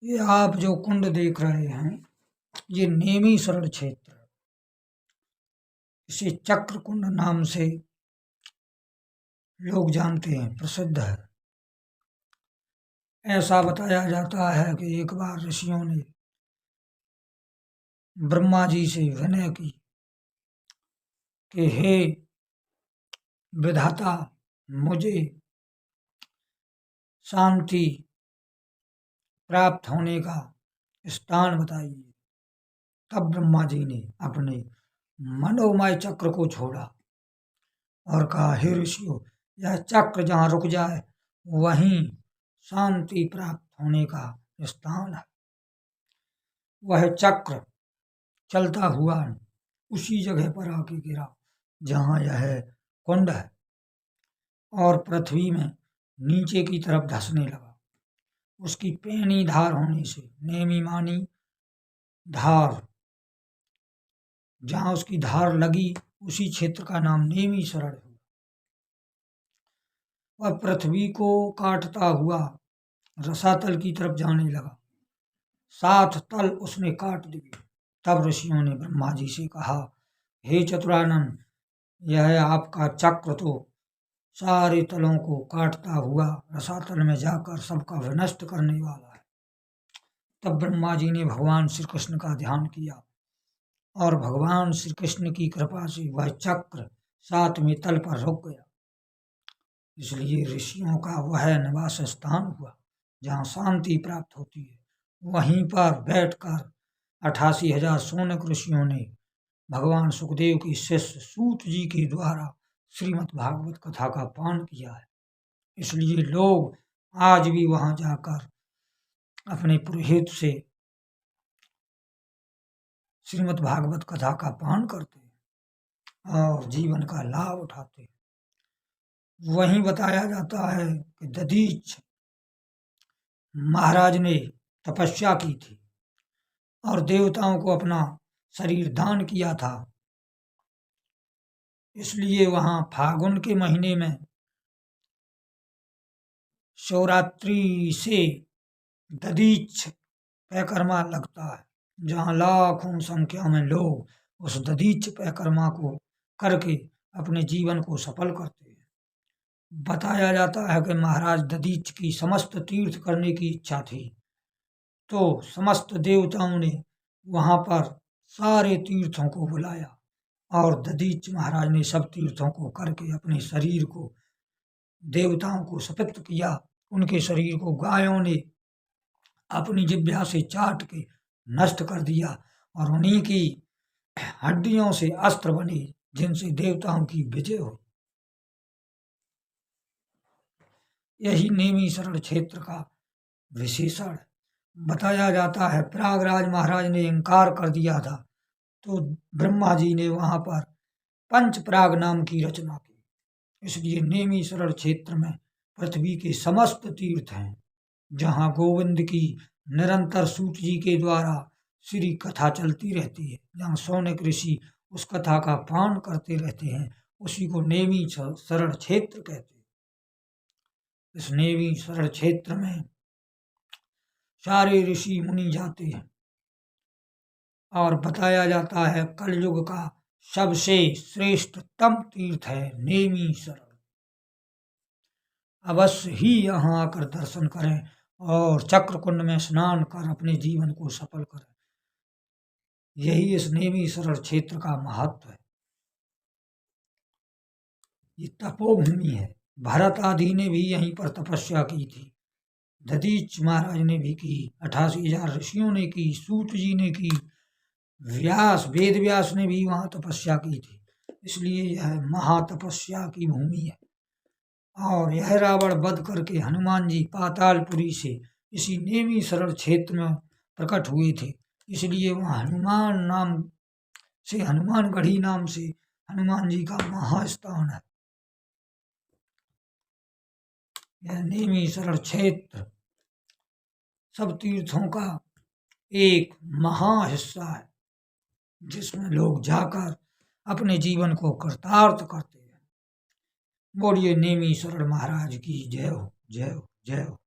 ये आप जो कुंड देख रहे हैं, ये नेमी शरण क्षेत्र, इसे चक्र कुंड नाम से लोग जानते हैं, प्रसिद्ध है। ऐसा बताया जाता है कि एक बार ऋषियों ने ब्रह्मा जी से विनय की कि हे विधाता, मुझे शांति प्राप्त होने का स्थान बताइए। तब ब्रह्मा जी ने अपने मनोमय चक्र को छोड़ा और कहा, हे ऋषियों, यह चक्र जहाँ रुक जाए वहीं शांति प्राप्त होने का स्थान है। वह चक्र चलता हुआ उसी जगह पर आके गिरा जहाँ यह कुंड है और पृथ्वी में नीचे की तरफ धंसने लगा। उसकी पैनी धार होने से नेमी मानी धार, जहाँ उसकी धार लगी उसी क्षेत्र का नाम नेमी शरण हुआ। वह पृथ्वी को काटता हुआ रसातल की तरफ जाने लगा। 7 तल उसने काट दिए। तब ऋषियों ने ब्रह्मा जी से कहा, हे चतुरानन, यह आपका चक्र तो सारे तलों को काटता हुआ रसातल में जाकर सबका विनष्ट करने वाला है। तब ब्रह्मा जी ने भगवान श्री कृष्ण का ध्यान किया और भगवान श्री कृष्ण की कृपा से वह चक्र 7वें तल पर रुक गया। इसलिए ऋषियों का वह निवास स्थान हुआ जहाँ शांति प्राप्त होती है। वहीं पर बैठकर 88,000 सोनक ऋषियों ने भगवान सुखदेव के शिष्य सूत जी के द्वारा श्रीमद् भागवत कथा का पान किया है। इसलिए लोग आज भी वहां जाकर अपने पुरोहित से श्रीमद् भागवत कथा का पान करते हैं और जीवन का लाभ उठाते हैं। वहीं बताया जाता है कि दधीच महाराज ने तपस्या की थी और देवताओं को अपना शरीर दान किया था। इसलिए वहां फागुन के महीने में शिवरात्रि से दधीच परिक्रमा लगता है, जहाँ लाखों संख्या में लोग उस दधीच परिक्रमा को करके अपने जीवन को सफल करते हैं। बताया जाता है कि महाराज दधीच की समस्त तीर्थ करने की इच्छा थी, तो समस्त देवताओं ने वहां पर सारे तीर्थों को बुलाया और दधीच महाराज ने सब तीर्थों को करके अपने शरीर को देवताओं को सपित किया। उनके शरीर को गायों ने अपनी जिह्वा से चाट के नष्ट कर दिया और उन्हीं की हड्डियों से अस्त्र बने जिनसे देवताओं की विजय हुई। यही नेमी शरण क्षेत्र का विशेषण है। बताया जाता है प्रयागराज महाराज ने इंकार कर दिया था, तो ब्रह्मा जी ने वहां पर पंचप्राग नाम की रचना की। इसलिए नेमी शरण क्षेत्र में पृथ्वी के समस्त तीर्थ हैं, जहाँ गोविंद की निरंतर सूत जी के द्वारा श्री कथा चलती रहती है। जहाँ सौनक ऋषि उस कथा का पान करते रहते हैं, उसी को नेमी शरण क्षेत्र कहते हैं। इस नेमी शरण क्षेत्र में सारे ऋषि मुनि जाते हैं और बताया जाता है कलयुग का सबसे श्रेष्ठतम तीर्थ है नेमी शरण। अवश्य ही यहाँ आकर दर्शन करें और चक्रकुंड में स्नान कर अपने जीवन को सफल करें। यही इस नेमी शरण क्षेत्र का महत्व है। ये तपोभूमि है। भरत आदि ने भी यहीं पर तपस्या की थी, दधीच महाराज ने भी की, 88,000 ऋषियों ने की, सूत जी ने की, व्यास वेद व्यास ने भी वहाँ तपस्या की थी। इसलिए यह महातपस्या की भूमि है। और यह रावण वध करके हनुमान जी पातालपुरी से इसी नेमी शरण क्षेत्र में प्रकट हुए थे। इसलिए वहाँ हनुमान नाम से, हनुमानगढ़ी नाम से हनुमान जी का महास्थान है। यह नेमी शरण क्षेत्र सब तीर्थों का एक महा हिस्सा है, जिसमें लोग जाकर अपने जीवन को कृतार्थ करते हैं। बोलिए नेमी शरण महाराज की जय हो, जय हो, जय हो।